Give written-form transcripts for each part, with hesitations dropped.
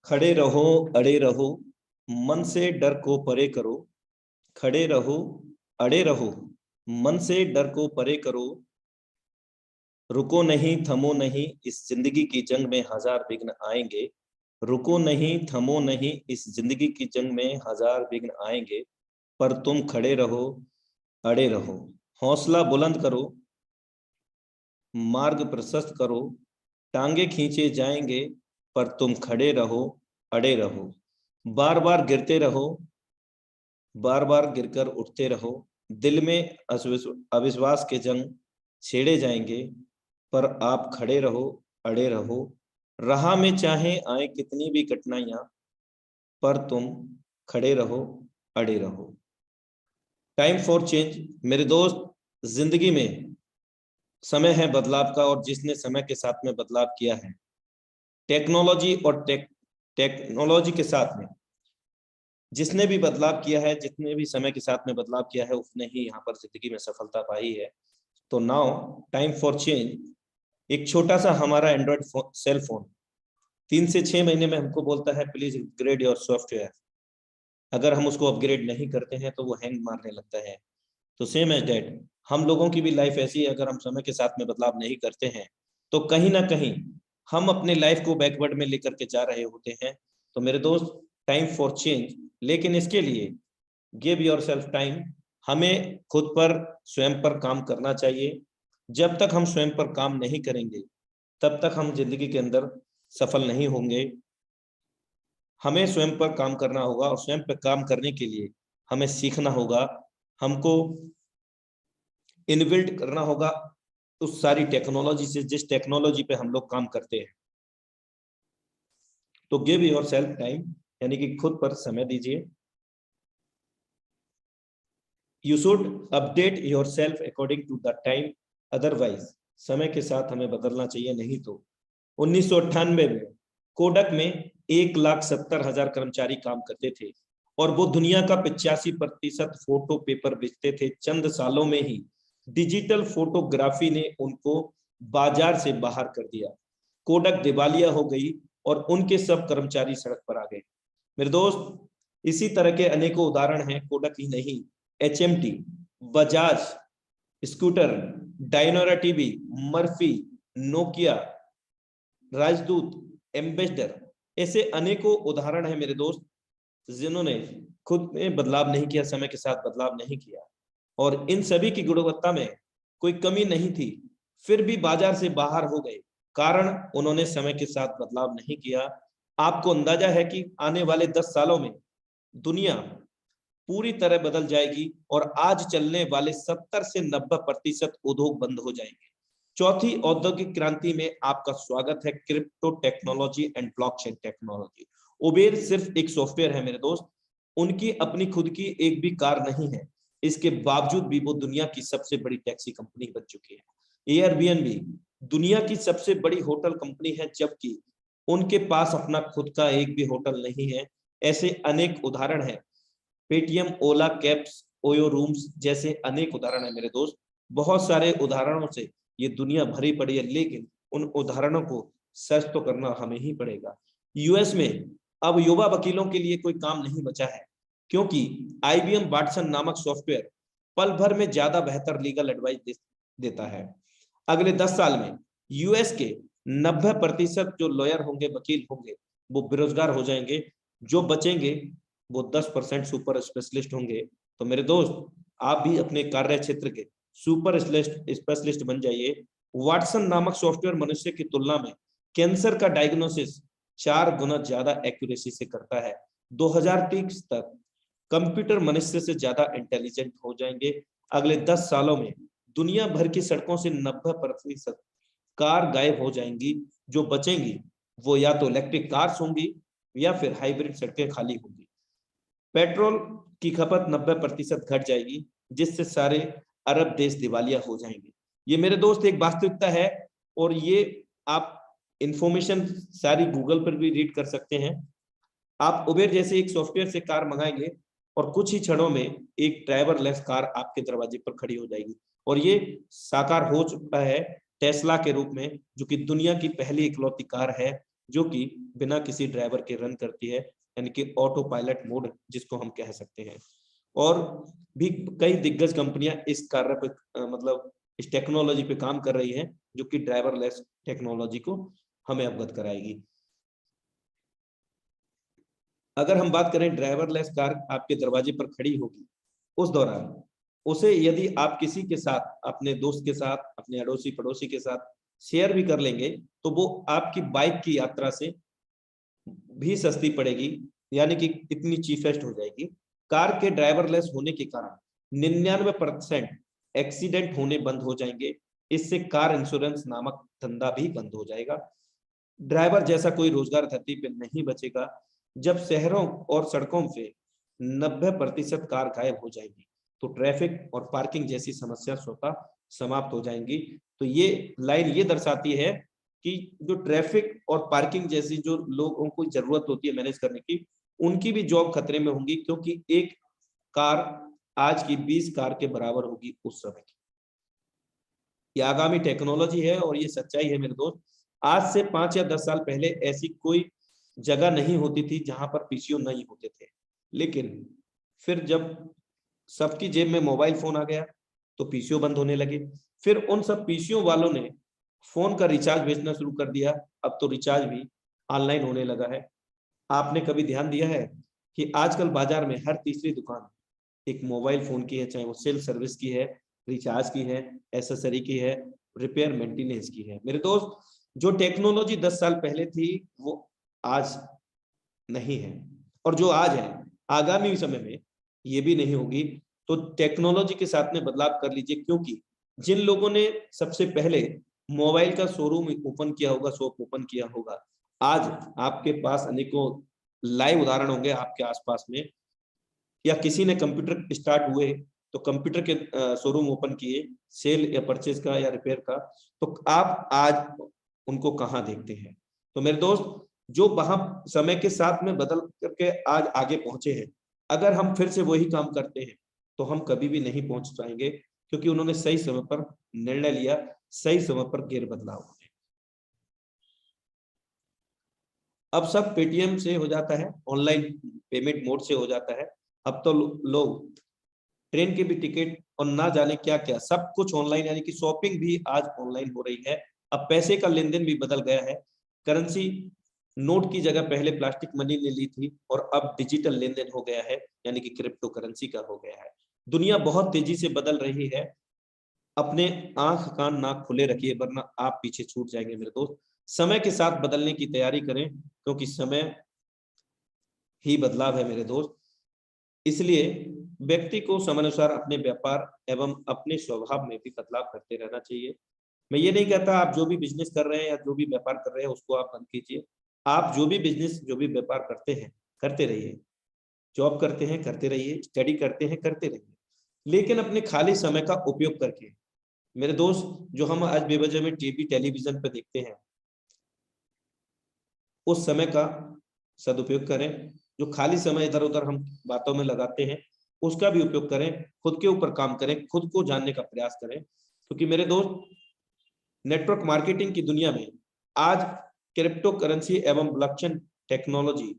खड़े रहो, अड़े रहो, मन से डर को परे करो। खड़े रहो, अड़े रहो, मन से डर को परे करो। रुको नहीं, थमो नहीं, इस जिंदगी की जंग में हजार विघ्न आएंगे। रुको नहीं, थमो नहीं, इस जिंदगी की जंग में हजार विघ्न आएंगे। पर तुम खड़े रहो, अड़े रहो, हौसला बुलंद करो, मार्ग प्रशस्त करो। टांगे खींचे जाएंगे, पर तुम खड़े रहो, अड़े रहो। बार बार गिरते रहो, बार बार गिरकर उठते रहो। दिल में अविश्वास के जंग छेड़े जाएंगे, पर आप खड़े रहो, अड़े रहो। राह में चाहे आए कितनी भी कठिनाइयां, पर तुम खड़े रहो, अड़े रहो। Time for change. मेरे दोस्त, जिंदगी में समय है बदलाव का, और जिसने समय के साथ में बदलाव किया है, टेक्नोलॉजी और टेक्नोलॉजी के साथ में जिसने भी बदलाव किया है, जितने भी समय के साथ में बदलाव किया है, उसने ही यहाँ पर जिंदगी में सफलता पाई है। तो नाउ टाइम फॉर चेंज। एक छोटा सा हमारा एंड्रॉइड सेल फोन 3 से 6 महीने में हमको बोलता है प्लीज अपग्रेड योर सॉफ्टवेयर। अगर हम उसको अपग्रेड नहीं करते हैं तो वो हैंग मारने लगता है। तो सेम एज डेट, हम लोगों की भी लाइफ ऐसी है, अगर हम समय के साथ में बदलाव नहीं करते हैं तो कहीं ना कहीं हम अपने लाइफ को बैकवर्ड में लेकर के जा रहे होते हैं। तो मेरे दोस्त, टाइम फॉर चेंज, लेकिन इसके लिए गिव योर सेल्फ टाइम। हमें खुद पर, स्वयं पर काम करना चाहिए। जब तक हम स्वयं पर काम नहीं करेंगे तब तक हम जिंदगी के अंदर सफल नहीं होंगे। हमें स्वयं पर काम करना होगा, और स्वयं पर काम करने के लिए हमें सीखना होगा। हमको इनबिल्ट करना होगा उस सारी टेक्नोलॉजी से जिस टेक्नोलॉजी पे हम लोग काम करते हैं। तो गिव योर सेल्फ टाइम, यानी कि खुद पर समय दीजिए। You should update yourself according to the time, otherwise समय के साथ हमें बदलना चाहिए, नहीं तो 1998 में कोडक में 1,70,000 कर्मचारी काम करते थे, और वो दुनिया का 85% फोटो पेपर बेचते थे। चंद सालों में ही डिजिटल फोटोग्राफी ने उनको बाजार से बाहर कर दिया। कोडक दिवालिया हो गई और उनके सब कर्मचारी सड़क पर आ गए। मेरे दोस्त, इसी तरह के अनेकों उदाहरण हैं। कोडक ही नहीं, HMT, Bajaj scooter, Dyanora TV, Murphy, Nokia, राजदूत, एम्बेसडर, ऐसे अनेकों उदाहरण हैं मेरे दोस्त, जिन्होंने खुद में बदलाव नहीं किया, समय के साथ बदलाव नहीं किया, और इन सभी की गुणवत्ता में कोई कमी नहीं थी, फिर भी बाजार से बाहर हो गए, कारण उन्होंने समय के साथ बदलाव नहीं किया। आपको अंदाजा है कि आने वाले 10 सालों में दुनिया पूरी तरह बदल जाएगी, और आज चलने वाले 70 से 90% उद्योग बंद हो जाएंगे। चौथी औद्योगिक क्रांति में आपका स्वागत है। Crypto technology and blockchain technology. Uber सिर्फ एक सॉफ्टवेयर है मेरे दोस्त, उनकी अपनी खुद की एक भी कार नहीं है, इसके बावजूद भी वो दुनिया की सबसे बड़ी टैक्सी कंपनी बन चुकी है। एयरबीएनबी दुनिया की सबसे बड़ी होटल कंपनी है, जबकि उनके पास अपना खुद का एक भी होटल नहीं है। ऐसे अनेक उदाहरण हैं। पेटीएम, ओला कैब्स, ओयो रूम्स जैसे अनेक उदाहरण है मेरे दोस्त। बहुत सारे उदाहरणों से ये दुनिया भरी पड़ी है, लेकिन उन उदाहरणों को सर्च तो करना हमें ही पड़ेगा। यूएस में अब युवा वकीलों के लिए कोई काम नहीं बचा है, क्योंकि IBM वाटसन नामक सॉफ्टवेयर पल भर में ज्यादा बेहतर लीगल एडवाइस देता है। अगले 10 साल में यूएस के 90% जो लॉयर होंगे, वकील होंगे, वो बेरोजगार हो जाएंगे। जो बचेंगे वो 10% सुपर स्पेशलिस्ट होंगे। तो मेरे दोस्त, आप भी अपने कार्य क्षेत्र के सुपर स्पेशलिस्ट बन जाइए। वाटसन नामक सॉफ्टवेयर मनुष्य की तुलना में कैंसर का डायग्नोसिस 4 गुना ज्यादा एक्यूरेसी से करता है। 2030 तक कंप्यूटर मनुष्य से ज्यादा इंटेलिजेंट हो जाएंगे। अगले 10 सालों में दुनिया भर की सड़कों से 90% कार गायब हो जाएंगी। जो बचेंगी वो या तो इलेक्ट्रिक कार्स होंगी या फिर हाइब्रिड सड़कें खाली होंगी। पेट्रोल की खपत 90% घट जाएगी, जिससे सारे अरब देश दिवालिया हो जाएंगे। ये मेरे दोस्त एक वास्तविकता है, और ये आप इंफॉर्मेशन सारी गूगल पर भी रीड कर सकते हैं। आप उबेर जैसे एक सॉफ्टवेयर से कार मंगाएंगे और कुछ ही क्षणों में एक ड्राइवरलेस कार आपके दरवाजे पर खड़ी हो जाएगी, और ये साकार हो चुका है टेस्ला के रूप में, जो कि दुनिया की पहली इकलौती कार है जो कि बिना किसी ड्राइवर के रन करती है, यानी कि ऑटो पायलट मोड जिसको हम कह सकते हैं। और भी कई दिग्गज कंपनियां इस कार्य पे मतलब इस टेक्नोलॉजी पे काम कर रही हैं, जो कि ड्राइवरलेस टेक्नोलॉजी को हमें अवगत कराएगी। अगर हम बात करें ड्राइवरलेस कार आपके दरवाजे पर खड़ी होगी, उस दौरान उसे यदि आप किसी के साथ, अपने दोस्त के साथ, अपने अड़ोसी पड़ोसी के साथ शेयर भी कर लेंगे, तो वो आपकी बाइक की यात्रा से भी सस्ती पड़ेगी, यानी कि इतनी चीपेस्ट हो जाएगी। कार के ड्राइवरलेस होने के कारण 99% एक्सीडेंट होने बंद हो जाएंगे। इससे कार इंश्योरेंस नामक धंधा भी बंद हो जाएगा। ड्राइवर जैसा कोई रोजगार धरती पे नहीं बचेगा। जब शहरों और सड़कों पे 90% कार गायब हो जाएगी, तो ट्रैफिक और पार्किंग जैसी समस्या स्वतः समाप्त हो जाएंगी। तो ये लाइन ये दर्शाती है कि जो ट्रैफिक और पार्किंग जैसी जो लोगों को जरूरत होती है मैनेज करने की, उनकी भी जॉब खतरे में होंगी, क्योंकि एक कार आज की 20 कार के बराबर होगी उस समय की। ये आगामी टेक्नोलॉजी है और ये सच्चाई है मेरे दोस्त। आज से 5 या 10 साल पहले ऐसी कोई जगह नहीं होती थी जहां पर पीसीओ नहीं होते थे, लेकिन फिर जब सबकी जेब में मोबाइल फोन आ गया तो पीसीओ बंद होने लगे। फिर उन सब पीसीओ वालों ने फोन का रिचार्ज बेचना शुरू कर दिया। अब तो रिचार्ज भी ऑनलाइन होने लगा है। आपने कभी ध्यान दिया है कि आजकल बाजार में हर तीसरी दुकान एक मोबाइल फोन की है, चाहे वो सेल्फ सर्विस की है, रिचार्ज की है, एसेसरी की है, रिपेयर मेंटेनेंस की है। मेरे दोस्त, जो टेक्नोलॉजी 10 साल पहले थी वो आज नहीं है, और जो आज है आगामी समय में ये भी नहीं होगी। तो टेक्नोलॉजी के साथ में बदलाव कर लीजिए, क्योंकि जिन लोगों ने सबसे पहले मोबाइल का शोरूम ओपन किया होगा, शॉप ओपन किया होगा, आज आपके पास अनेकों लाइव उदाहरण होंगे आपके आसपास में। या किसी ने कंप्यूटर स्टार्ट हुए तो कंप्यूटर के शोरूम ओपन किए, सेल या परचेज का या रिपेयर का, तो आप आज उनको कहाँ देखते हैं। तो मेरे दोस्त, जो वहां समय के साथ में बदल करके आज आगे पहुंचे हैं, अगर हम फिर से वही काम करते हैं तो हम कभी भी नहीं पहुंच पाएंगे, क्योंकि उन्होंने सही समय पर निर्णय लिया, सही समय पर गेर बदलाव हुए। अब सब पेटीएम से हो जाता है, ऑनलाइन पेमेंट मोड से हो जाता है। अब तो लोग ट्रेन की भी टिकट और ना जाने क्या क्या सब कुछ ऑनलाइन, यानी कि शॉपिंग भी आज ऑनलाइन हो रही है। अब पैसे का लेन देन भी बदल गया है। करेंसी नोट की जगह पहले प्लास्टिक मनी ले ली थी और अब डिजिटल लेन देन हो गया है, यानी कि क्रिप्टो करेंसी का हो गया है। दुनिया बहुत तेजी से बदल रही है। अपने आंख कान नाक खुले रखिए, वरना आप पीछे छूट जाएंगे मेरे दोस्त। समय के साथ बदलने की तैयारी करें, क्योंकि समय ही बदलाव है मेरे दोस्त। इसलिए व्यक्ति को समयानुसार अपने व्यापार एवं अपने स्वभाव में भी बदलाव करते रहना चाहिए। मैं ये नहीं कहता आप जो भी बिजनेस कर रहे हैं या जो भी व्यापार कर रहे हैं उसको आप बंद कीजिए। आप जो भी बिजनेस, जो भी व्यापार करते हैं, करते रहिए। जॉब करते हैं करते रहिए, स्टडी करते हैं करते रहिए, लेकिन अपने खाली समय का उपयोग करके। मेरे दोस्त, जो हम आज बेवजह में टीवी टेलीविजन पे देखते हैं, उस समय का सदुपयोग करें। जो खाली समय इधर उधर हम बातों में लगाते हैं, उसका भी उपयोग करें। खुद के ऊपर काम करें, खुद को जानने का प्रयास करें, क्योंकि मेरे दोस्त, नेटवर्क मार्केटिंग की दुनिया में आज क्रिप्टो करेंसी एवं ब्लॉकचेन टेक्नोलॉजी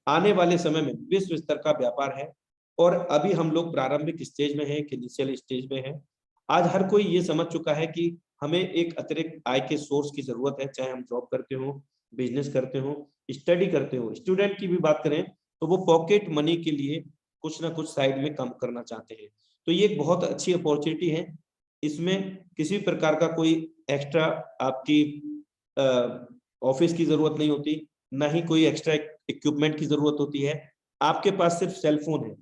आने वाले समय में विश्व स्तर का व्यापार है। और अभी हम लोग प्रारंभिक स्टेज में हैं कि इनिशियल स्टेज में हैं। आज हर कोई ये समझ चुका है कि हमें एक अतिरिक्त आय के सोर्स की जरूरत है, चाहे हम जॉब करते हो, बिजनेस करते हो, स्टडी करते हो। स्टूडेंट की भी बात करें तो वो पॉकेट मनी के लिए कुछ ना कुछ साइड में काम करना चाहते हैं। तो ये एक बहुत अच्छी अपॉर्चुनिटी है। इसमें किसी प्रकार का कोई एक्स्ट्रा आपकी ऑफिस की जरूरत नहीं होती, ना ही कोई एक्स्ट्रा इक्विपमेंट की जरूरत होती है। आपके पास सिर्फ सेल फोन है।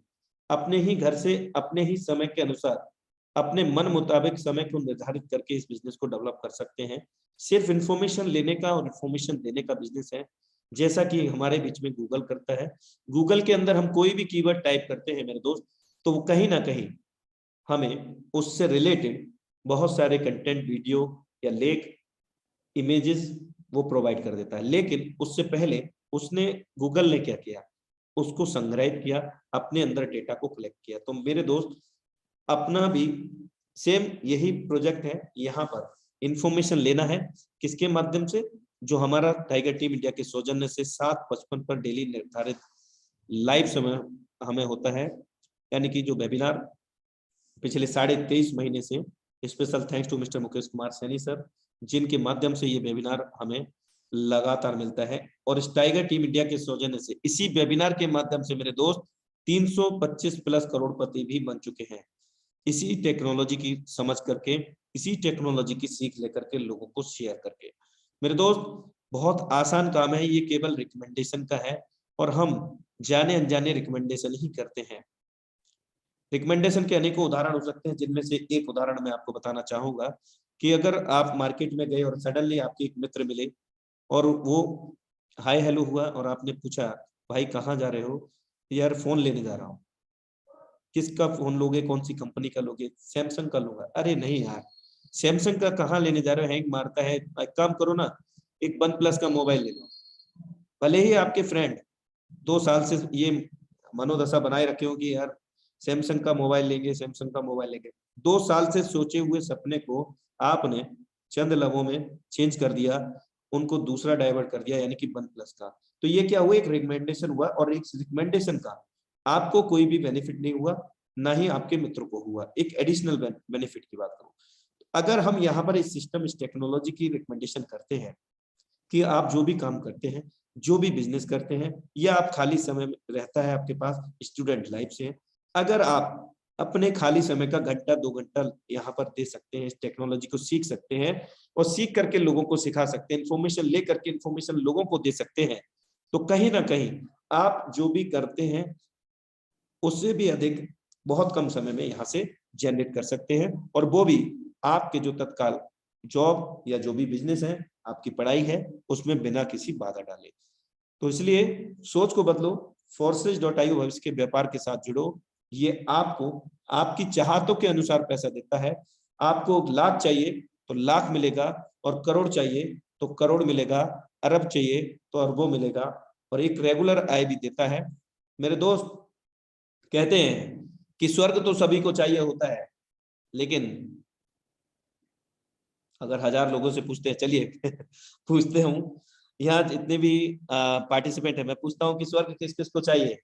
अपने ही घर से अपने ही समय के अनुसार अपने मन मुताबिक समय को निर्धारित करके इस बिजनेस को डेवलप कर सकते हैं। सिर्फ इंफॉर्मेशन लेने का और इंफॉर्मेशन देने का बिजनेस है, जैसा कि हमारे बीच में गूगल करता है। गूगल के अंदर हम कोई भी कीवर्ड टाइप करते हैं मेरे दोस्त, तो वो कहीं ना कहीं हमें उससे रिलेटेड बहुत सारे कंटेंट, वीडियो या लेख, इमेजेस वो प्रोवाइड कर देता है। लेकिन उससे पहले उसने, गूगल ने क्या किया, उसको संग्रहित किया, अपने अंदर डेटा को कलेक्ट किया। तो मेरे दोस्त, अपना भी सेम यही प्रोजेक्ट है। यहाँ पर इंफॉर्मेशन लेना है, किसके माध्यम से? जो हमारा टाइगर टीम इंडिया के सौजन्य से 7:55 पर डेली निर्धारित लाइव समय हमें होता है, यानी कि जो वेबिनार पिछले 23.5 महीने से, special thanks to Mister Mukesh Kumar Saini sir, जिनके माध्यम से ये वेबिनार हमें लगातार मिलता है। और इस टाइगर टीम इंडिया के सौजन्य से इसी वेबिनार के माध्यम से मेरे दोस्त 325 प्लस करोड़पति भी बन चुके हैं, इसी टेक्नोलॉजी की समझ करके, इसी टेक्नोलॉजी की सीख लेकर के, लोगों को शेयर करके। मेरे दोस्त बहुत आसान काम है, ये केवल रिकमेंडेशन का है और हम जाने अनजाने रिकमेंडेशन ही करते हैं। रिकमेंडेशन के अनेकों उदाहरण हो सकते हैं, जिनमें से एक उदाहरण मैं आपको बताना चाहूंगा कि अगर आप मार्केट में गए और सडनली आपके एक मित्र मिले और वो हाय हेलो हुआ और आपने पूछा भाई कहाँ जा रहे हो, यार फोन लेने जा रहा हूँ। किसका फोन लोगे, कौन सी कंपनी का लोगे? सैमसंग का लूंगा। अरे नहीं यार, सैमसंग का कहाँ लेने जा रहे हो, हैंग मारता है। एक काम करो ना, एक वन प्लस का मोबाइल ले लो। भले ही आपके फ्रेंड 2 साल से ये मनोदशा बनाए रखे हो कि यार सैमसंग का मोबाइल लेंगे, सैमसंग का मोबाइल लेंगे। 2 साल से सोचे हुए सपने को आपने चंद लम्हों में चेंज कर दिया, उनको दूसरा डाइवर्ट कर दिया, यानी कि वन प्लस का। तो ये क्या हुआ, एक रिकमेंडेशन हुआ, और एक रिकमेंडेशन का आपको कोई भी बेनिफिट नहीं हुआ, ना ही आपके मित्र को हुआ। एक एडिशनल बेनिफिट की बात करूं, अगर हम यहाँ पर इस सिस्टम, इस टेक्नोलॉजी की रिकमेंडेशन करते हैं कि आप जो भी काम करते हैं, जो भी बिजनेस करते हैं, या आप खाली समय में रहता है आपके पास, स्टूडेंट लाइफ से, अगर आप अपने खाली समय का घंटा 2 घंटा यहाँ पर दे सकते हैं, इस टेक्नोलॉजी को सीख सकते हैं और सीख करके लोगों को सिखा सकते हैं, इन्फॉर्मेशन ले करके इन्फॉर्मेशन लोगों को दे सकते हैं, तो कहीं ना कहीं आप जो भी करते हैं उससे भी अधिक बहुत कम समय में यहाँ से जनरेट कर सकते हैं, और वो भी आपके जो तत्काल जॉब या जो भी बिजनेस है, आपकी पढ़ाई है, उसमें बिना किसी बाधा डाले। तो इसलिए सोच को बदलो, forces.io भविष्य के व्यापार के साथ जुड़ो। ये आपको आपकी चाहतों के अनुसार पैसा देता है। आपको लाख चाहिए तो लाख मिलेगा, और करोड़ चाहिए तो करोड़ मिलेगा, अरब चाहिए तो अरबों मिलेगा, और एक रेगुलर आय भी देता है। मेरे दोस्त कहते हैं कि स्वर्ग तो सभी को चाहिए होता है, लेकिन अगर 1000 लोगों से पूछते हैं, चलिए पूछते हूँ, यहाँ जितने भी पार्टिसिपेंट है, मैं पूछता हूँ कि स्वर्ग किस किस को चाहिए?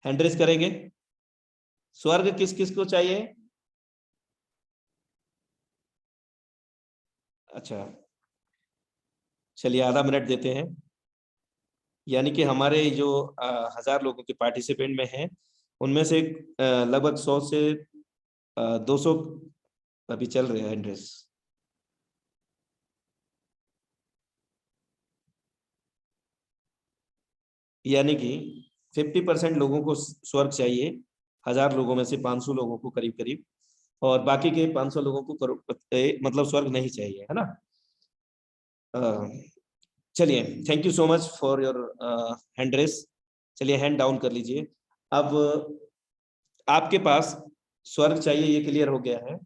हैंड रेज करेंगे। स्वर्ग किस किस को चाहिए? अच्छा, चलिए आधा मिनट देते हैं, यानी कि हमारे जो 1000 लोगों के पार्टिसिपेंट में हैं, उनमें से लगभग 100 से 200 अभी चल रहे हैं हैंड रेज। यानी कि 50% लोगों को स्वर्ग चाहिए, 1000 लोगों में से 500 लोगों को करीब करीब, और बाकी के 500 लोगों को मतलब स्वर्ग नहीं चाहिए, है ना? चलिए, thank you so much for your hand raise. चलिए हैंड डाउन कर लीजिए। अब आपके पास स्वर्ग चाहिए, ये क्लियर हो गया है।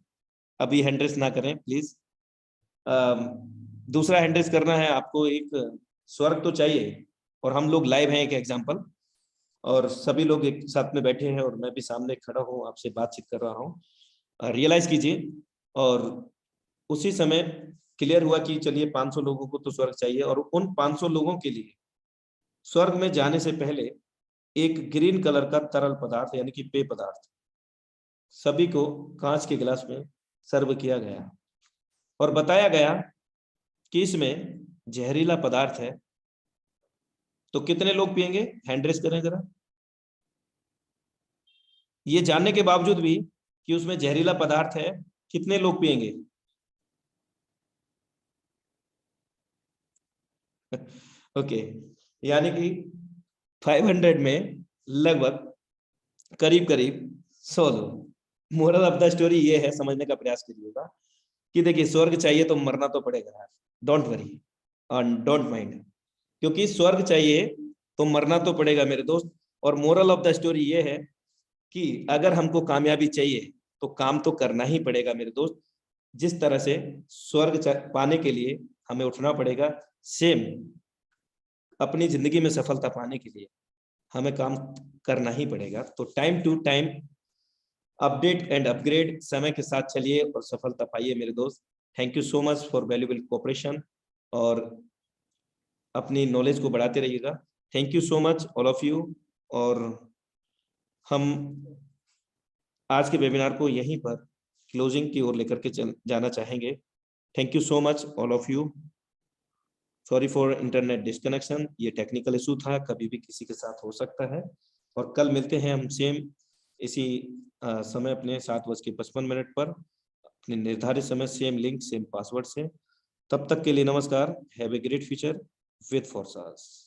अभी हैंड रेस ना करें प्लीज। दूसरा हैंड रेस करना है आपको। एक स्वर्ग तो चाहिए, और हम लोग लाइव हैं, एक एग्जांपल, और सभी लोग एक साथ में बैठे हैं और मैं भी सामने खड़ा हूँ, आपसे बातचीत कर रहा हूँ। रियलाइज कीजिए, और उसी समय क्लियर हुआ कि चलिए 500 लोगों को तो स्वर्ग चाहिए, और उन 500 लोगों के लिए स्वर्ग में जाने से पहले एक ग्रीन कलर का तरल पदार्थ, यानी कि पेय पदार्थ, सभी को कांच के गिलास में सर्व किया गया, और बताया गया कि इसमें जहरीला पदार्थ है। तो कितने लोग पिएंगे? हैंड रेस करें जरा। ये जानने के बावजूद भी कि उसमें जहरीला पदार्थ है, कितने लोग पिएंगे? ओके, यानी कि 500 में लगभग करीब करीब 100 लोग। मोरल ऑफ द स्टोरी ये है, समझने का प्रयास कीजिएगा कि देखिए, स्वर्ग चाहिए तो मरना तो पड़ेगा, don't worry and don't mind, क्योंकि स्वर्ग चाहिए तो मरना तो पड़ेगा मेरे दोस्त। और मोरल ऑफ द स्टोरी ये है कि अगर हमको कामयाबी चाहिए तो काम तो करना ही पड़ेगा मेरे दोस्त। जिस तरह से स्वर्ग पाने के लिए हमें उठना पड़ेगा, सेम अपनी जिंदगी में सफलता पाने के लिए हमें काम करना ही पड़ेगा। तो time to time update and upgrade, समय के साथ चलिए और सफलता पाइए मेरे दोस्त। Thank you so much for valuable cooperation और अपनी नॉलेज को बढ़ाते रहिएगा। Thank you so much all of you. और हम आज के वेबिनार को यहीं पर क्लोजिंग की ओर लेकर के जाना चाहेंगे। Thank you so much all of you. Sorry for internet disconnection, ये टेक्निकल इशू था, कभी भी किसी के साथ हो सकता है। और कल मिलते हैं हम सेम इसी समय अपने 7:55 पर अपने निर्धारित समय, सेम लिंक सेम पासवर्ड से। तब तक के लिए नमस्कार। Have a great future with फोर्सास।